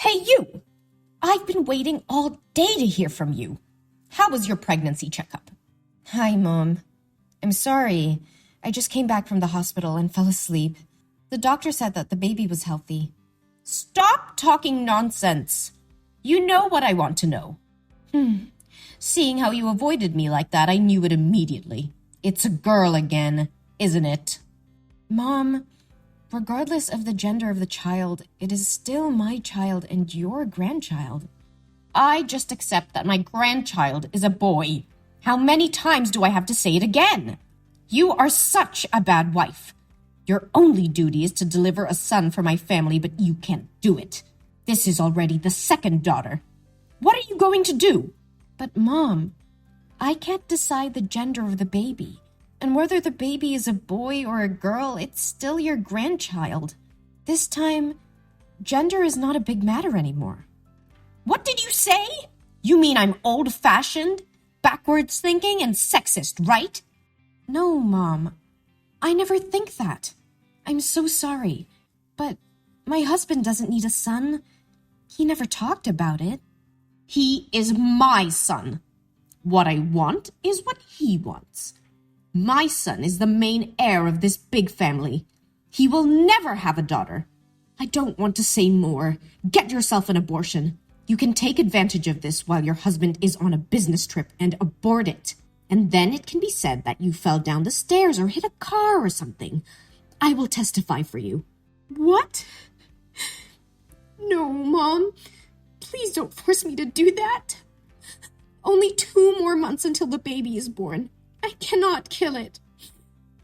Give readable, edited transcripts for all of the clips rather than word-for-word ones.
Hey, you! I've been waiting all day to hear from you. How was your pregnancy checkup? Hi, Mom. I'm sorry. I just came back from the hospital and fell asleep. The doctor said that the baby was healthy. Stop talking nonsense. You know what I want to know. Seeing how you avoided me like that, I knew it immediately. It's a girl again, isn't it? Mom, regardless of the gender of the child, it is still my child and your grandchild. I just accept that my grandchild is a boy. How many times do I have to say it again? You are such a bad wife. Your only duty is to deliver a son for my family, but you can't do it. This is already the second daughter. What are you going to do? But Mom, I can't decide the gender of the baby. And whether the baby is a boy or a girl, it's still your grandchild. This time, gender is not a big matter anymore. What did you say? You mean I'm old-fashioned, backwards thinking, and sexist, right? No, Mom. I never think that. I'm so sorry. But my husband doesn't need a son. He never talked about it. He is my son. What I want is what he wants. My son is the main heir of this big family. He will never have a daughter. I don't want to say more. Get yourself an abortion. You can take advantage of this while your husband is on a business trip and abort it. And then it can be said that you fell down the stairs or hit a car or something. I will testify for you. What? No, Mom. Please don't force me to do that. Only 2 more months until the baby is born. I cannot kill it.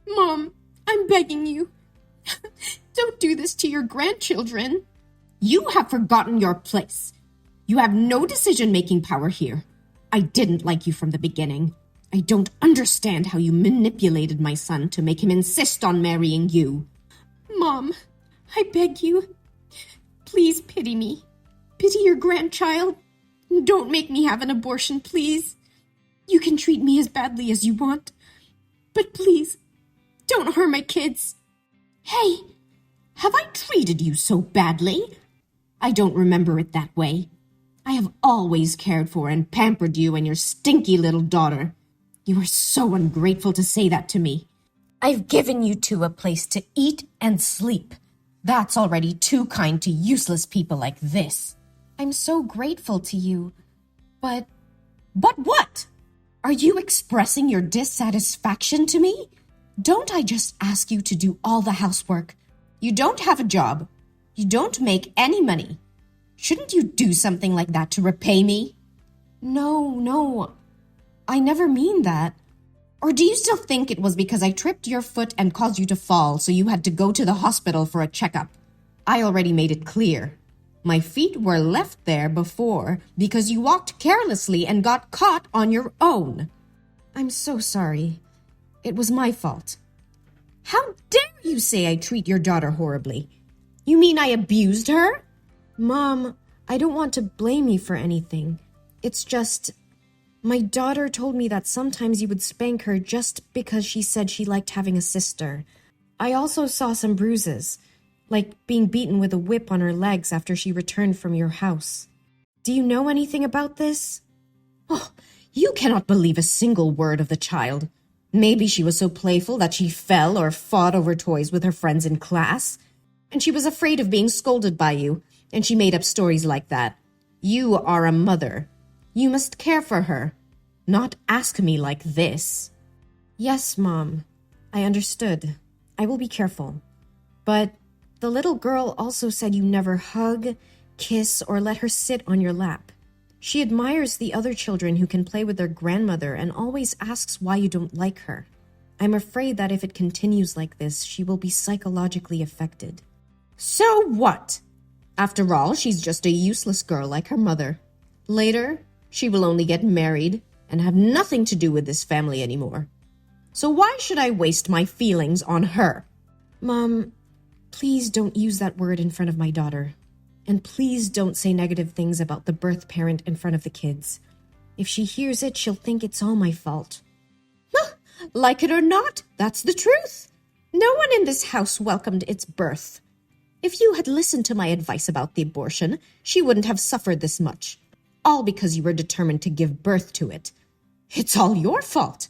Mom, I'm begging you. Don't do this to your grandchildren. You have forgotten your place. You have no decision-making power here. I didn't like you from the beginning. I don't understand how you manipulated my son to make him insist on marrying you. Mom, I beg you. Please pity me. Pity your grandchild. Don't make me have an abortion, please. You can treat me as badly as you want. But please, don't harm my kids. Hey, have I treated you so badly? I don't remember it that way. I have always cared for and pampered you and your stinky little daughter. You are so ungrateful to say that to me. I've given you two a place to eat and sleep. That's already too kind to useless people like this. I'm so grateful to you, but... But what? Are you expressing your dissatisfaction to me? Don't I just ask you to do all the housework? You don't have a job. You don't make any money. Shouldn't you do something like that to repay me? No. I never mean that. Or do you still think it was because I tripped your foot and caused you to fall, so you had to go to the hospital for a checkup? I already made it clear. My feet were left there before because you walked carelessly and got caught on your own. I'm so sorry. It was my fault. How dare you say I treat your daughter horribly? You mean I abused her? Mom, I don't want to blame you for anything. It's just... My daughter told me that sometimes you would spank her just because she said she liked having a sister. I also saw some bruises, like being beaten with a whip on her legs after she returned from your house. Do you know anything about this? Oh, you cannot believe a single word of the child. Maybe she was so playful that she fell or fought over toys with her friends in class. And she was afraid of being scolded by you, and she made up stories like that. You are a mother. You must care for her, not ask me like this. Yes, Mom. I understood. I will be careful. But the little girl also said you never hug, kiss, or let her sit on your lap. She admires the other children who can play with their grandmother and always asks why you don't like her. I'm afraid that if it continues like this, she will be psychologically affected. So what? After all, she's just a useless girl like her mother. Later, she will only get married and have nothing to do with this family anymore. So why should I waste my feelings on her? Mom, please don't use that word in front of my daughter. And please don't say negative things about the birth parent in front of the kids. If she hears it, she'll think it's all my fault. Like it or not, that's the truth. No one in this house welcomed its birth. If you had listened to my advice about the abortion, she wouldn't have suffered this much. All because you were determined to give birth to it. It's all your fault.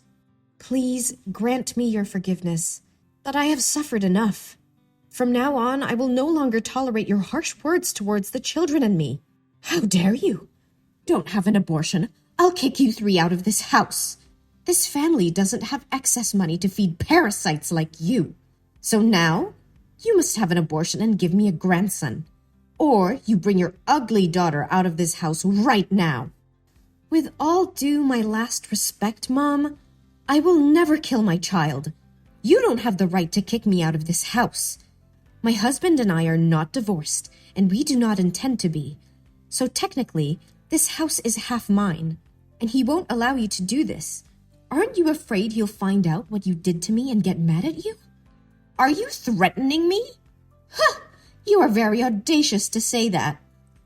Please grant me your forgiveness, that I have suffered enough. From now on, I will no longer tolerate your harsh words towards the children and me. How dare you? Don't have an abortion. I'll kick you three out of this house. This family doesn't have excess money to feed parasites like you. So now, you must have an abortion and give me a grandson. Or you bring your ugly daughter out of this house right now. With all due my last respect, Mom, I will never kill my child. You don't have the right to kick me out of this house. My husband and I are not divorced, and we do not intend to be. So technically, this house is half mine, and he won't allow you to do this. Aren't you afraid he'll find out what you did to me and get mad at you? Are you threatening me? Huh! You are very audacious to say that.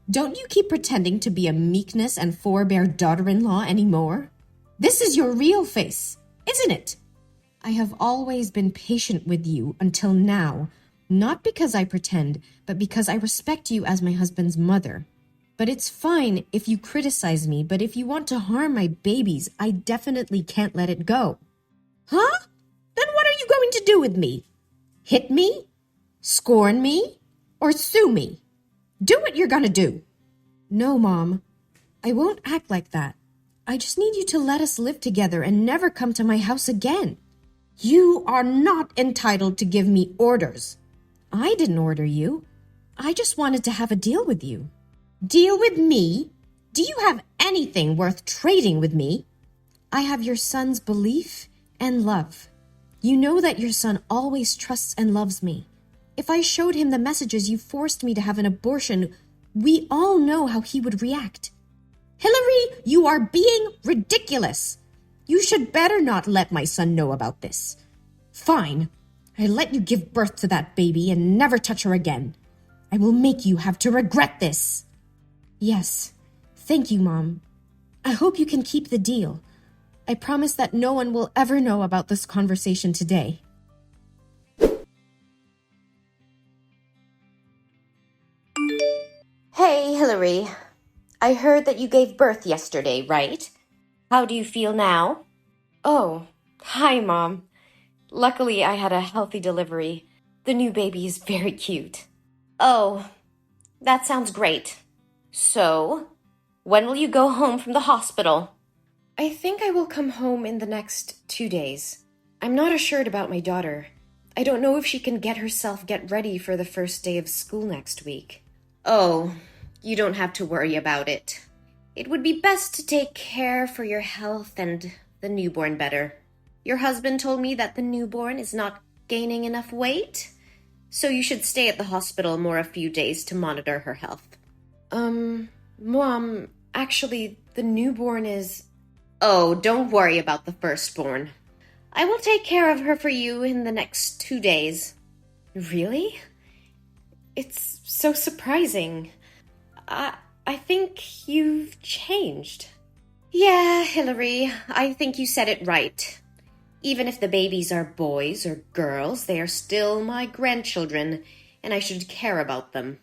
Don't you keep pretending to be a meekness and forbear daughter-in-law anymore? This is your real face, isn't it? I have always been patient with you until now, not because I pretend, but because I respect you as my husband's mother. But it's fine if you criticize me, but if you want to harm my babies, I definitely can't let it go. Huh? Then what are you going to do with me? Hit me? Scorn me? Or sue me? Do what you're gonna do. No, Mom. I won't act like that. I just need you to let us live together and never come to my house again. You are not entitled to give me orders. I didn't order you. I just wanted to have a deal with you. Deal with me? Do you have anything worth trading with me? I have your son's belief and love. You know that your son always trusts and loves me. If I showed him the messages you forced me to have an abortion, we all know how he would react. Hillary, you are being ridiculous. You should better not let my son know about this. Fine, I let you give birth to that baby and never touch her again. I will make you have to regret this. Yes, thank you, Mom. I hope you can keep the deal. I promise that no one will ever know about this conversation today. Hey, Hillary. I heard that you gave birth yesterday, right? How do you feel now? Oh, hi, Mom. Luckily, I had a healthy delivery. The new baby is very cute. Oh, that sounds great. So, when will you go home from the hospital? I think I will come home in the next 2 days. I'm not assured about my daughter. I don't know if she can get ready for the first day of school next week. Oh, you don't have to worry about it. It would be best to take care for your health and the newborn better. Your husband told me that the newborn is not gaining enough weight, so you should stay at the hospital more a few days to monitor her health. Mom, actually, the newborn is... Oh, don't worry about the firstborn. I will take care of her for you in the next 2 days. Really? It's so surprising. I think you've changed. Yeah, Hillary, I think you said it right. Even if the babies are boys or girls, they are still my grandchildren, and I should care about them.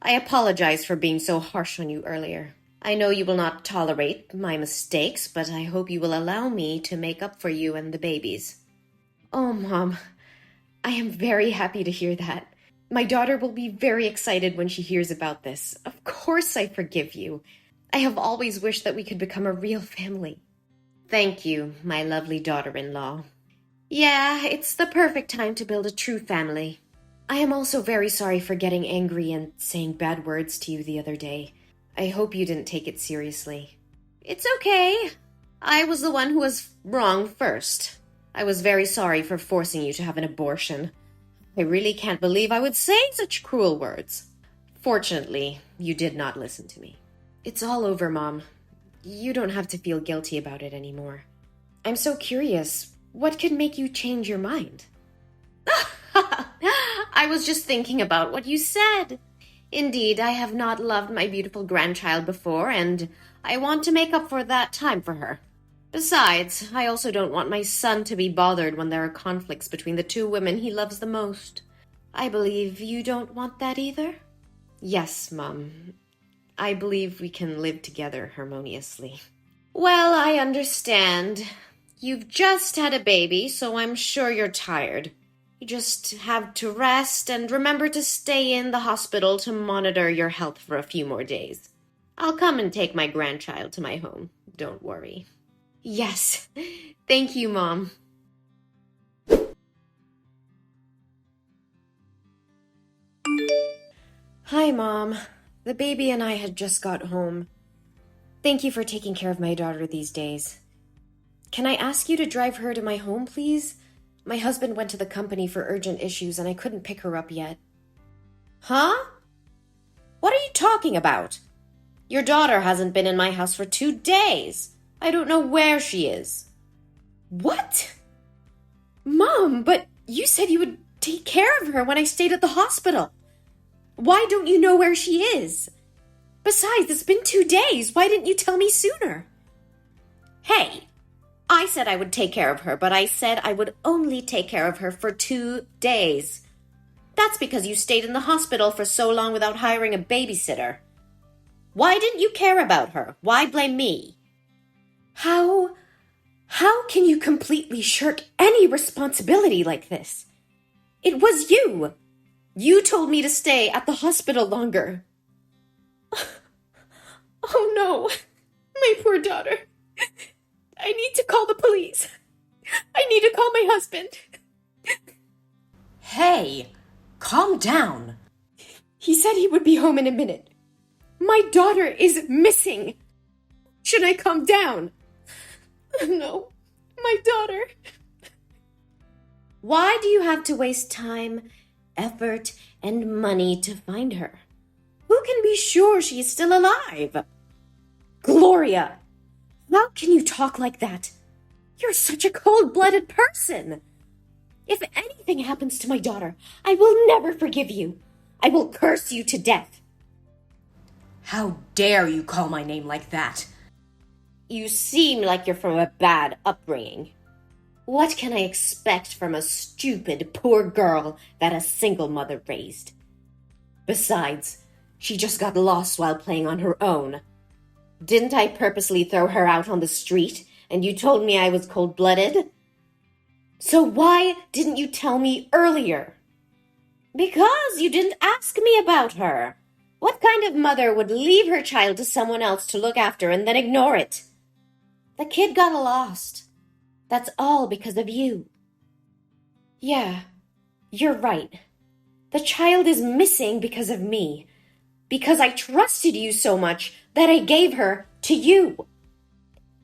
I apologize for being so harsh on you earlier. I know you will not tolerate my mistakes, but I hope you will allow me to make up for you and the babies. Oh, Mom, I am very happy to hear that. My daughter will be very excited when she hears about this. Of course I forgive you. I have always wished that we could become a real family. Thank you, my lovely daughter-in-law. Yeah, it's the perfect time to build a true family. I am also very sorry for getting angry and saying bad words to you the other day. I hope you didn't take it seriously. It's okay. I was the one who was wrong first. I was very sorry for forcing you to have an abortion. I really can't believe I would say such cruel words. Fortunately, you did not listen to me. It's all over, Mom. You don't have to feel guilty about it anymore. I'm so curious. What could make you change your mind? I was just thinking about what you said. Indeed, I have not loved my beautiful grandchild before, and I want to make up for that time for her. Besides, I also don't want my son to be bothered when there are conflicts between the two women he loves the most. I believe you don't want that either? Yes, Mum. I believe we can live together harmoniously. Well, I understand. You've just had a baby, so I'm sure you're tired. You just have to rest and remember to stay in the hospital to monitor your health for a few more days. I'll come and take my grandchild to my home. Don't worry. Yes. Thank you, Mom. Hi, Mom. The baby and I had just got home. Thank you for taking care of my daughter these days. Can I ask you to drive her to my home, please? My husband went to the company for urgent issues and I couldn't pick her up yet. Huh? What are you talking about? Your daughter hasn't been in my house for 2 days. I don't know where she is. What? Mom, but you said you would take care of her when I stayed at the hospital. Why don't you know where she is? Besides, it's been 2 days. Why didn't you tell me sooner? Hey, I said I would take care of her, but I said I would only take care of her for 2 days. That's because you stayed in the hospital for so long without hiring a babysitter. Why didn't you care about her? Why blame me? How can you completely shirk any responsibility like this? It was you. You told me to stay at the hospital longer. Oh no, my poor daughter. I need to call the police. I need to call my husband. Hey, calm down. He said he would be home in a minute. My daughter is missing. Should I calm down? No, my daughter. Why do you have to waste time, effort, and money to find her? Who can be sure she is still alive? Gloria, how can you talk like that? You're such a cold-blooded person. If anything happens to my daughter, I will never forgive you. I will curse you to death. How dare you call my name like that? You seem like you're from a bad upbringing. What can I expect from a stupid, poor girl that a single mother raised? Besides, she just got lost while playing on her own. Didn't I purposely throw her out on the street, and you told me I was cold-blooded? So why didn't you tell me earlier? Because you didn't ask me about her. What kind of mother would leave her child to someone else to look after and then ignore it? The kid got lost. That's all because of you. Yeah, you're right. The child is missing because of me. Because I trusted you so much that I gave her to you.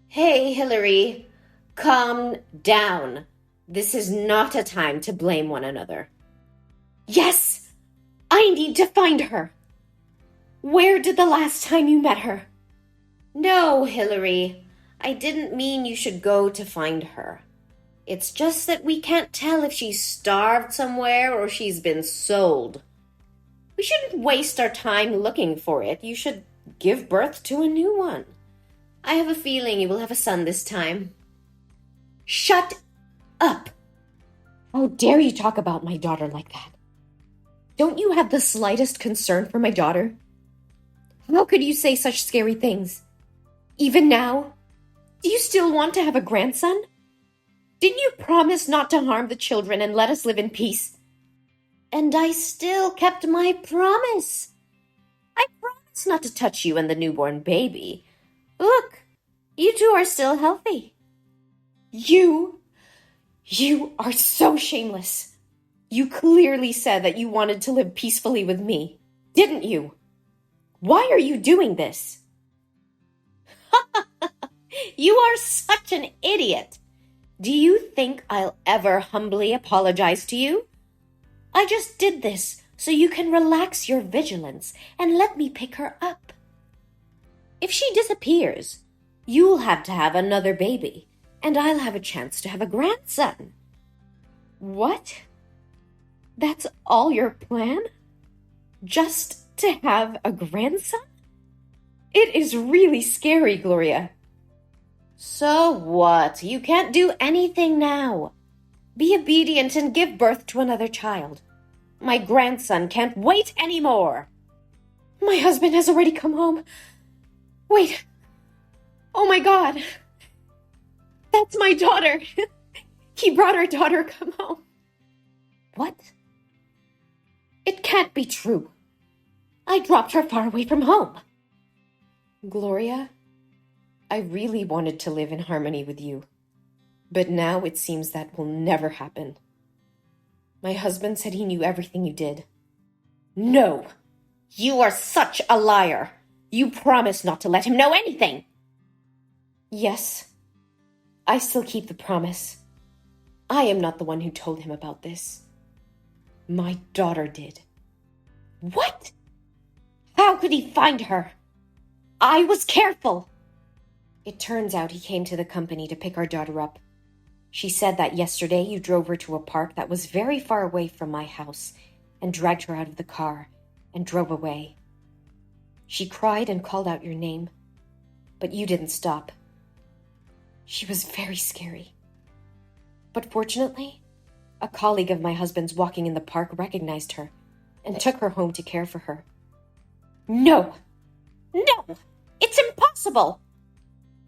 Hey, Hillary, calm down. This is not a time to blame one another. Yes, I need to find her. Where did the last time you met her? No, Hillary, I didn't mean you should go to find her. It's just that we can't tell if she's starved somewhere or she's been sold. We shouldn't waste our time looking for it. You should give birth to a new one. I have a feeling you will have a son this time. Shut up! How dare you talk about my daughter like that? Don't you have the slightest concern for my daughter? How could you say such scary things? Even now? Do you still want to have a grandson? Didn't you promise not to harm the children and let us live in peace? And I still kept my promise. I promised not to touch you and the newborn baby. Look, you two are still healthy. You are so shameless. You clearly said that you wanted to live peacefully with me, didn't you? Why are you doing this? You are such an idiot. Do you think I'll ever humbly apologize to you? I just did this so you can relax your vigilance and let me pick her up. If she disappears, you'll have to have another baby, and I'll have a chance to have a grandson. What? That's all your plan? Just to have a grandson? It is really scary, Gloria. So what? You can't do anything now. Be obedient and give birth to another child. My grandson can't wait anymore. My husband has already come home. Wait. Oh my God. That's my daughter. He brought our daughter come home. What? It can't be true. I dropped her far away from home. Gloria, I really wanted to live in harmony with you, but now it seems that will never happen. My husband said he knew everything you did. No! You are such a liar! You promised not to let him know anything! Yes, I still keep the promise. I am not the one who told him about this. My daughter did. What? How could he find her? I was careful. It turns out he came to the company to pick our daughter up. She said that yesterday you drove her to a park that was very far away from my house and dragged her out of the car and drove away. She cried and called out your name, but you didn't stop. She was very scary. But fortunately, a colleague of my husband's walking in the park recognized her and took her home to care for her. No! No! It's impossible!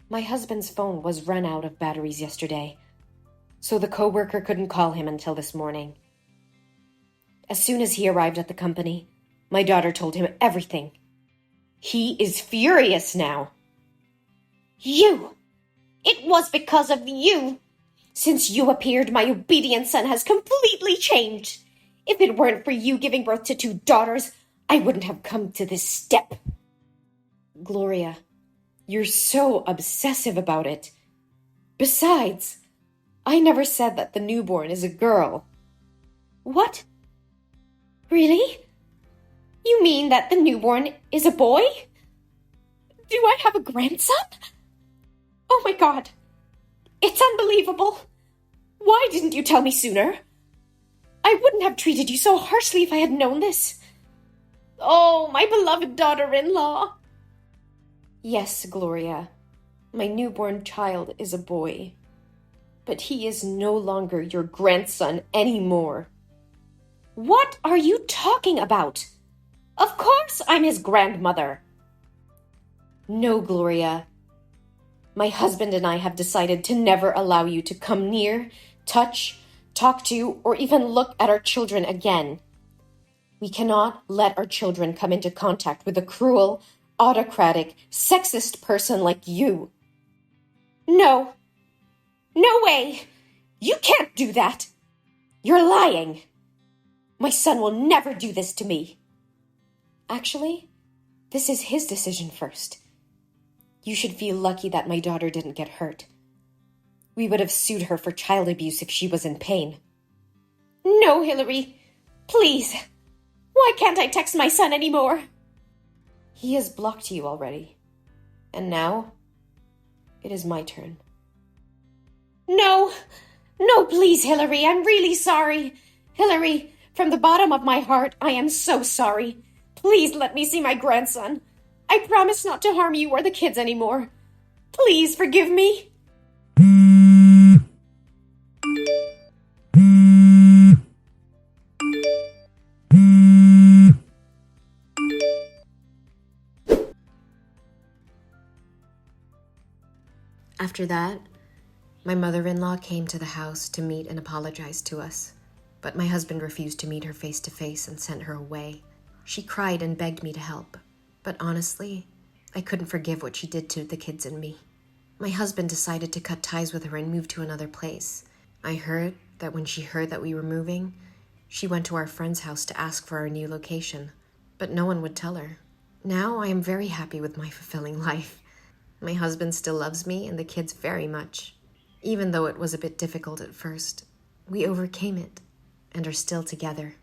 My husband's phone was run out of batteries yesterday, so the coworker couldn't call him until this morning. As soon as he arrived at the company, my daughter told him everything. He is furious now. You! It was because of you! Since you appeared, my obedient son has completely changed. If it weren't for you giving birth to 2 daughters, I wouldn't have come to this step. Gloria, you're so obsessive about it. Besides, I never said that the newborn is a girl. What? Really? You mean that the newborn is a boy? Do I have a grandson? Oh my God. It's unbelievable. Why didn't you tell me sooner? I wouldn't have treated you so harshly if I had known this. Oh, my beloved daughter-in-law. Yes, Gloria, my newborn child is a boy, but he is no longer your grandson anymore. What are you talking about? Of course I'm his grandmother. No, Gloria. My husband and I have decided to never allow you to come near, touch, talk to, or even look at our children again. We cannot let our children come into contact with a cruel, autocratic, sexist person like you. No. No way. You can't do that. You're lying. My son will never do this to me. Actually, this is his decision first. You should feel lucky that my daughter didn't get hurt. We would have sued her for child abuse if she was in pain. No, Hillary. Please. Why can't I text my son anymore? He has blocked you already. And now, it is my turn. No. No, please, Hillary. I'm really sorry. Hillary, from the bottom of my heart, I am so sorry. Please let me see my grandson. I promise not to harm you or the kids anymore. Please forgive me. After that, my mother-in-law came to the house to meet and apologize to us, but my husband refused to meet her face to face and sent her away. She cried and begged me to help, but honestly, I couldn't forgive what she did to the kids and me. My husband decided to cut ties with her and move to another place. I heard that when she heard that we were moving, she went to our friend's house to ask for our new location, but no one would tell her. Now I am very happy with my fulfilling life. My husband still loves me and the kids very much. Even though it was a bit difficult at first, we overcame it and are still together.